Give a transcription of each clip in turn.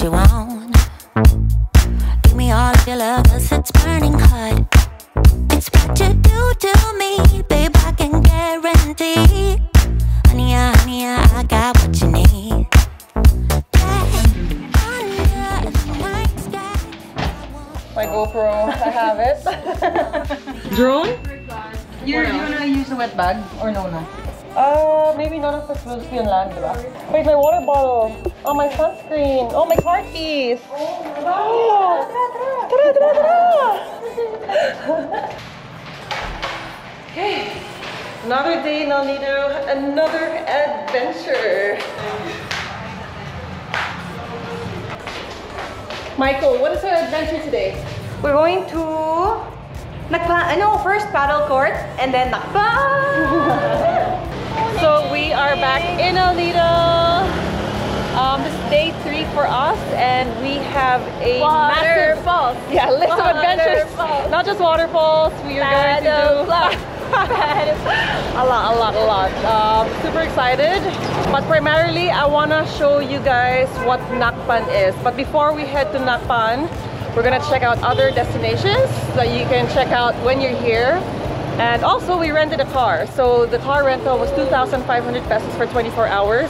you want. Give me all of your love, 'cause it's burning hot. It's what you do to me, babe, I can guarantee. Honey, honey, I got what you need. My GoPro, I have it. Drone? You wanna use a wet bag or no? Maybe none of us will be on land, diba? Wait, my water bottle. Oh, my sunscreen. Oh, my car keys. Oh! Tara, tara, tara! Okay. Another day in Nido, another adventure. Michael, what is our adventure today? We're going to first paddle court and then So we are back in Nido. This is day 3 for us, and we have a massive list of adventures. Not just waterfalls. We are going to do a lot. Super excited. But primarily, I want to show you guys what Nagpan is. But before we head to Nagpan, we're gonna check out other destinations that you can check out when you're here. And also, we rented a car. So the car rental was 2,500 pesos for 24 hours.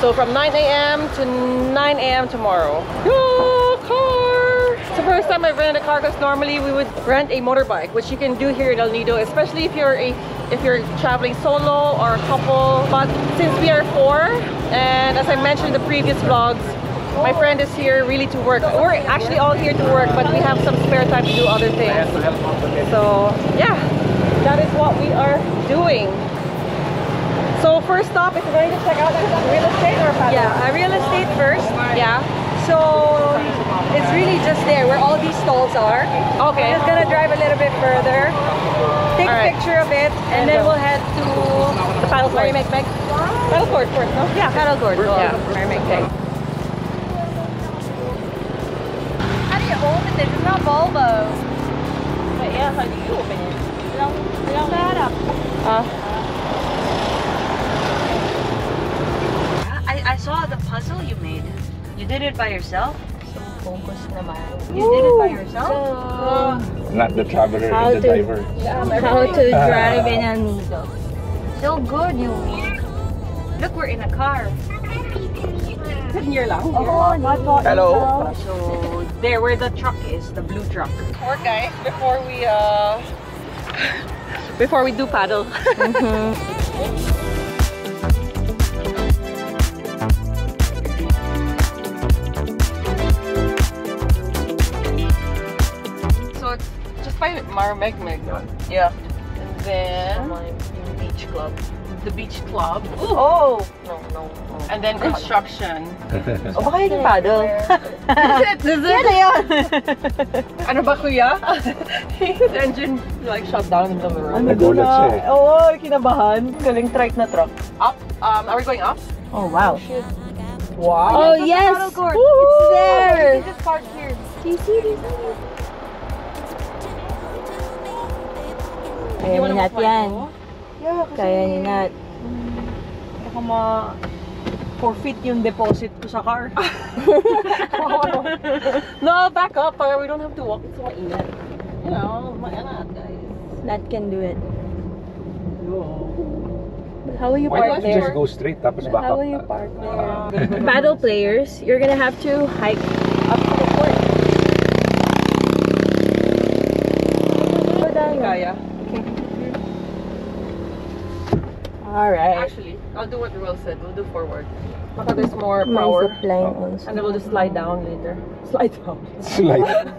So from 9 a.m. to 9 a.m. tomorrow. Go car! It's the first time I've rented a car, because normally we would rent a motorbike, which you can do here in Nido, especially if you're traveling solo or a couple. But since we are 4, and as I mentioned in the previous vlogs, my friend is here really to work. We're actually all here to work, but we have some spare time to do other things. So yeah, that is what we are doing. So first stop is going to check out real estate or paddle? Yeah, real estate first. Yeah. So it's really just there where all these stalls are. Okay. We're just gonna drive a little bit further, take a picture of it, and then we'll head to the paddle court. Paddle court first, no? Yeah, paddle court. Yeah. Okay. How do you open this? It's not Volvo. But yeah, how do you open it? Set up. I saw the puzzle you made. You did it by yourself? So focus naman. You did it by yourself? Not the traveler and the diver. How to drive in a Nido. So good, you. Look, we're in a car. Oh, Hello. So there where the truck is, the blue truck. Work, guys, before we do paddle. So it's just by Marmegmeg. Yeah. And then beach club. The beach club. Ooh. Oh! No. And then construction. Oh, baka yung paddle. Is it? Yan na yun! Ano ba, kuya? The engine like shut down in the middle of the road. Nagulat siya eh. Oo, kinabahan. Galing trike na truck. Up? Are we going up? Oh, wow. Wow! Oh, yes! It's there! We can just park here. Do you see this? Kaya ni Nat yan. Yeah, Kaya ni Nat. Baka ma-forfeit yung deposit ko sa car. No, back up. We don't have to walk. It's mainit. You know, mainit, guys. Nat can do it. No. But how will you Why park don't you just there? go straight tapos back How up? will you park there? Paddle players, you're gonna have to hike up to the court. Go down. Kaya. Alright. Actually, I'll do what Will said. We'll do forward. Baka there's more power. And then we'll just slide down later. Slide down. Slide.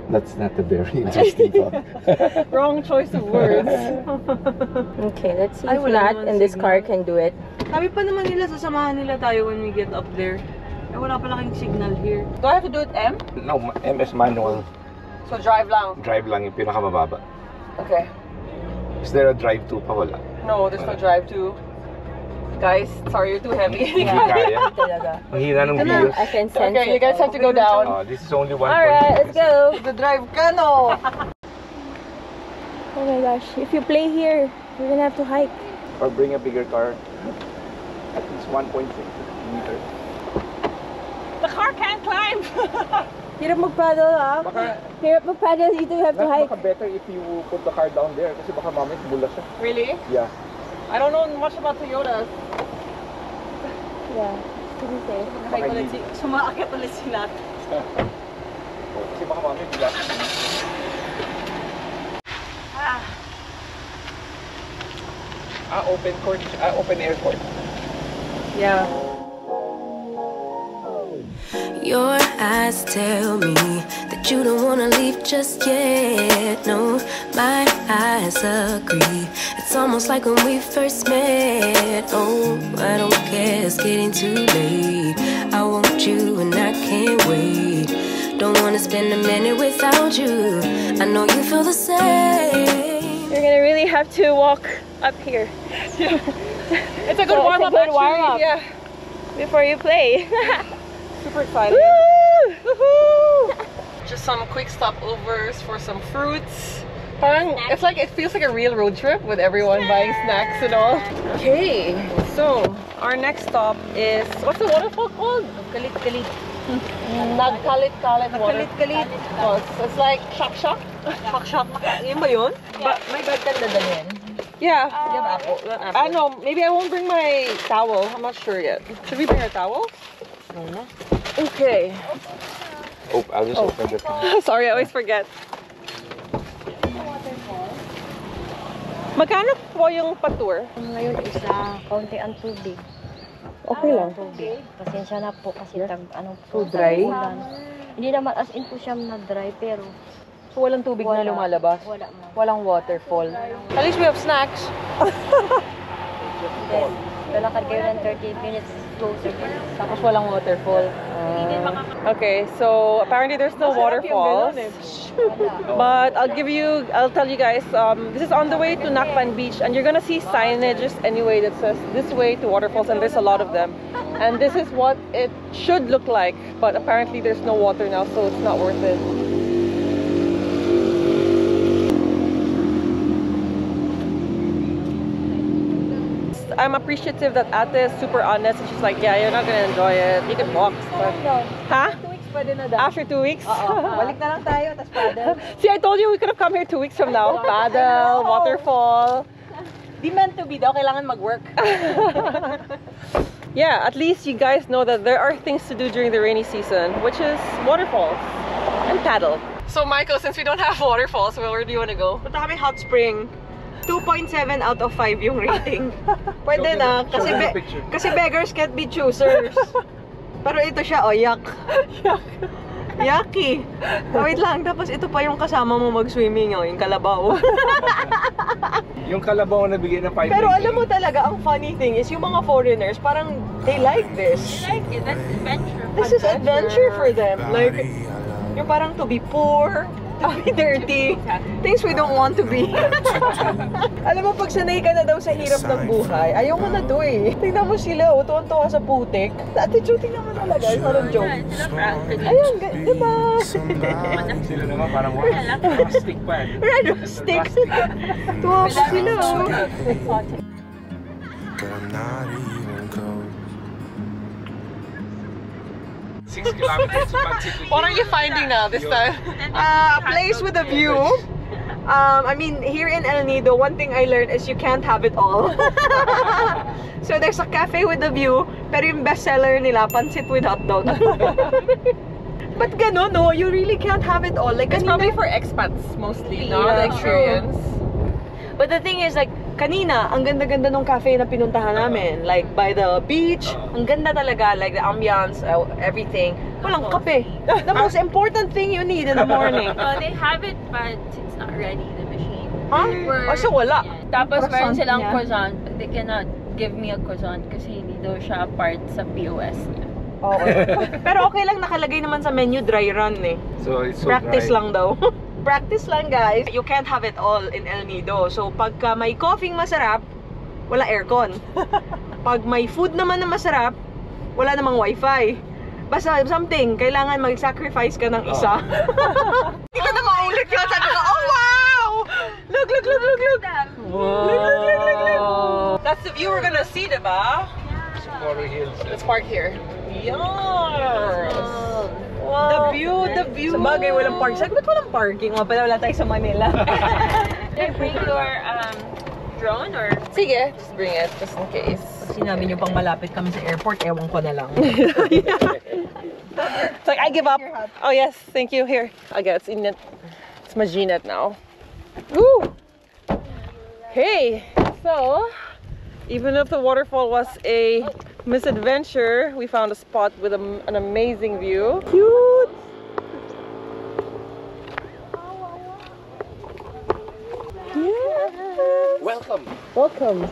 That's not a very interesting thought. Wrong choice of words. Okay, let's see Ay, if wala Nat naman and this car signal. can do it. Sabi pa naman nila, sasamahan nila tayo when we get up there. Eh, wala pa lang signal here. Do I have to do it M? No, MS manual. So drive lang. Drive lang yung pinakamababa. Okay. Is there a drive to pa? Wala. No, there's no drive to. Guys, sorry, you're too heavy. Hindi kaya. Ang hina ng wheels. I can sense Okay, it. you guys have to go down. This is only one Alright, let's go. The drive ka, no? Oh my gosh, if you play here, you're gonna have to hike. Or bring a bigger car. At least 1.6 meters. The car can't climb. Hirap mag-paddle ah. Hirap mag-paddle dito, you have to hike. Baka better if you put the car down there kasi baka mamit bula siya. Really? Yeah. I don't know much about Toyotas. Yeah. Sige, safe. Sumakit ulit si Nat. Kasi baka mamit bula. Open court. Open air court. Yeah. Your eyes tell me that you don't wanna leave just yet. No, my eyes agree. It's almost like when we first met. Oh, I don't care, it's getting too late. I want you and I can't wait. Don't wanna spend a minute without you. I know you feel the same. You're gonna really have to walk up here. It's a good warm-up actually. Yeah. Before you play. Super excited. Just some quick stopovers for some fruits. It's like, it feels like a real road trip with everyone buying snacks and all. Okay, so our next stop is, what's the waterfall called? Nagkalit-Kalit. Nagkalit-Kalit Waterfalls. So it's like shock. Yun ba yun? May bag ka na dalhin. Yeah. You have apple? I don't know, maybe I won't bring my towel. I'm not sure yet. Should we bring our towel? No. Okay. Oh, I'll just open the thing. Sorry, I always forget. Magkano po yung pa-tour? Ngayon isa, kaunti ang tubig. Okay lang. Tubig. Pasensya na po kasi So dry? Hindi naman as in po siya na dry pero So walang tubig na lumalabas? Wala man. Walang waterfall. At least we have snacks. Then, lalakad kayo ng 30 minutes closer. Tapos walang waterfall. Okay, so apparently there's no waterfalls. But I'll tell you guys, this is on the way to Nakpan Beach and you're gonna see signages anyway that says this way to waterfalls, and there's a lot of them. And this is what it should look like, but apparently there's no water now, so it's not worth it. I'm appreciative that Ate is super honest and she's like, yeah, you're not gonna enjoy it. You can walk. But... Huh? 2 weeks pa din na daw. After 2 weeks? Balik na lang tayo, tas paddle. See, I told you we could have come here 2 weeks from now. Padel, waterfall. Di meant to be daw, kailangan mag-work. Yeah, at least you guys know that there are things to do during the rainy season, which is waterfalls and paddle. So Michael, since we don't have waterfalls, where do you want to go? Punta kami hot spring. 2.7 out of 5 yung rating. Pwede na, kasi beggars can't be choosers. Pero ito siya, oh, yuck. Yucky. Oh, wait lang, tapos ito pa yung kasama mo mag-swimming, oh, yung kalabaw. Yung kalabaw na bigay ng 5 Pero alam mo talaga, ang funny thing is, yung mga foreigners, parang, they like this. They like it, that's adventure. This is adventure for them. Like, yung parang to be poor, to be dirty, things we don't want to be. Alam mo, pag sanay ka na daw sa hirap ng buhay, ayaw mo na to eh. Tingnan mo sila, tuwan-tuwa sa putik. Attitude, tingnan mo talaga, it's not a joke. Ayun, diba? Sila naman parang rustic pa eh. Rustic. Tuwa pa sila. But I'm not even close. 6 kilometers to Pacific. What are you finding now this time? A place with a view. I mean, here in El Nido, one thing I learned is you can't have it all. So there's a cafe with a view, pero yung bestseller nila, pancit with hotdog. But gano'n, no, you really can't have it all. Like, It's probably for expats mostly, not Yeah, the experience. But the thing is, like, kanina, ang ganda-ganda nung cafe na pinuntahan namin. Like, by the beach, ang ganda talaga. Like, the ambiance, everything. Walang kape. The most important thing you need in the morning. They have it, but it's not ready, the machine. Huh? So wala. Tapos Croissant meron silang niya. croissant, but they cannot give me a croissant kasi hindi daw siya part sa POS niya. Okay. Pero okay lang, nakalagay naman sa menu, dry run eh. So it's so Practice dry. lang daw. Practice lang, guys. You can't have it all in El Nido. So, pagka may coffee masarap, wala aircon. Pag may food naman na masarap, wala namang wifi. Basta something, kailangan mag-sacrifice ka ng isa. Hindi ko na maulit yun. Sabi ko, oh wow! Look! Wow. That's the view we're gonna see, diba? Socorro Hills. Let's park here. Yes! Wow. The view. Sa bagay, walang parking. Sabi, ba't walang parking? Wala tayo sa Manila. Can I bring your drone or? Sige, just bring it, just in case. Pag sinabi niyo pang malapit kami sa airport, ewan ko na lang. It's like, I give up. Oh yes, thank you. Here, I guess it's Maginette now. Woo! Hey, so even if the waterfall was a misadventure, we found a spot with an amazing view. Cute! Yeah. Welcome. Welcome.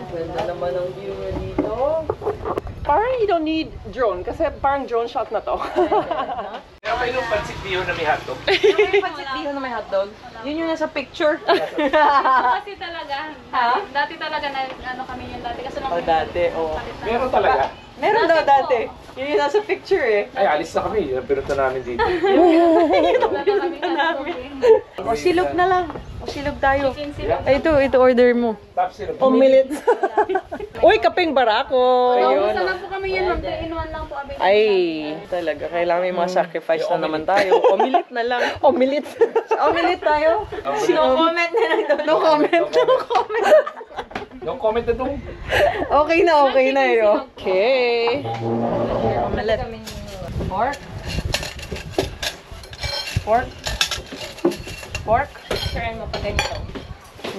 Ganda naman ang view dito. Parang you don't need drone kasi parang drone shot na to. Pero may yung pancit bihon na may hotdog. Yung pancit bihon na may hotdog, yun yung nasa picture. Kasi talaga, dati talaga na ano kami yun dati kasi nung Dati, oo. Meron talaga. Meron daw dati. Yun yung nasa picture eh. Ay, alis na kami. Yung pinunta namin dito. O silog na lang. O silog tayo. Ay, ito order mo. Top sila. Omelette. Uy, kaping barako. Ayun. Gusto na po kami yun, mag-in-one lang po. Ay, talaga. Kailangan may mga sacrifice na naman tayo. Omelette na lang. Omelette. Omelette tayo. No comment na lang doon. No comment. No comment. No comment na doon. Okay na yun. Okay. Omelette. Pork. Pork. Pork. Try mo pa ganito.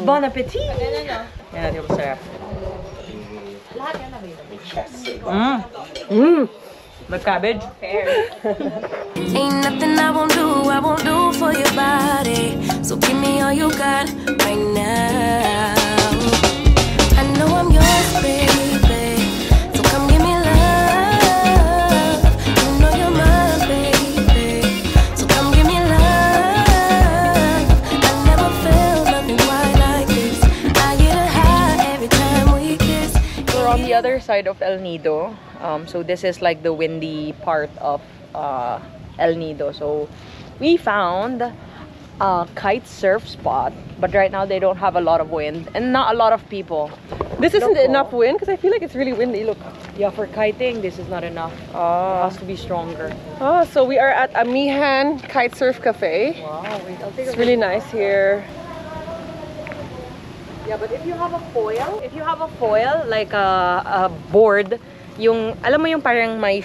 Bon appetit! Ganun no? Yan natin masarap. Lahat yan na ba yun? Mag-cabbage. Fair. Ain't nothing I won't do for your body. So give me all you got right now. I know I'm yours, baby. So come give me love. You know you're mine, baby. So come give me love. I never felt nothing quite like this. I get a high every time we kiss. We're on the other side of El Nido. So this is like the windy part of El Nido. So we found a kite surf spot, but right now they don't have a lot of wind and not a lot of people. This isn't enough wind because I feel like it's really windy. Look. Yeah, for kiting, this is not enough. It has to be stronger. Oh, so we are at Amihan Kite Surf Cafe. Wow, wait, I'll take It's really nice here. Yeah, but if you have a foil, like a board, yung, alam mo yung parang may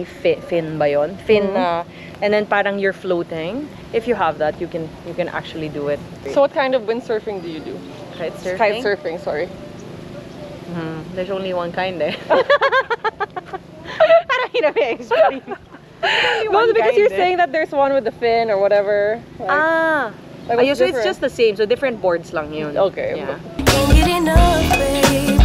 fin ba yun? Fin na, and then parang you're floating. If you have that, you can actually do it. So what kind of windsurfing do you do? Kite surfing? Kite surfing, sorry. There's only one kind eh. Parang hinabi-explain. No, because you're saying that there's one with the fin or whatever. Like what's so it's different? just the same. So different boards lang yun. Okay. Yeah. Can't get enough, baby.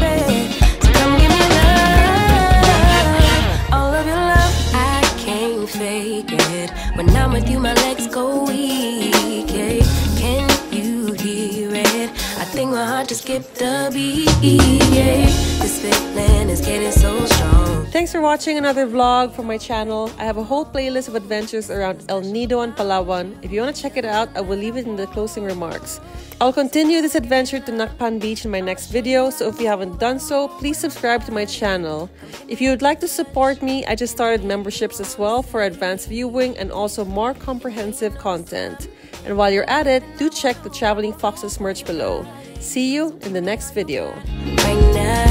So come give me love. All of your love, I can't fake it. When I'm with you, my legs go weak. Yeah. Can you hear it? I think my heart just skipped a beat. Yeah. This feeling is getting so strong. Thanks for watching another vlog from my channel. I have a whole playlist of adventures around El Nido and Palawan. If you want to check it out, I will leave it in the closing remarks. I'll continue this adventure to Nagpan Beach in my next video, so if you haven't done so, please subscribe to my channel. If you would like to support me, I just started memberships as well for advanced viewing and also more comprehensive content. And while you're at it, do check the Traveling Foxes merch below. See you in the next video. Right now.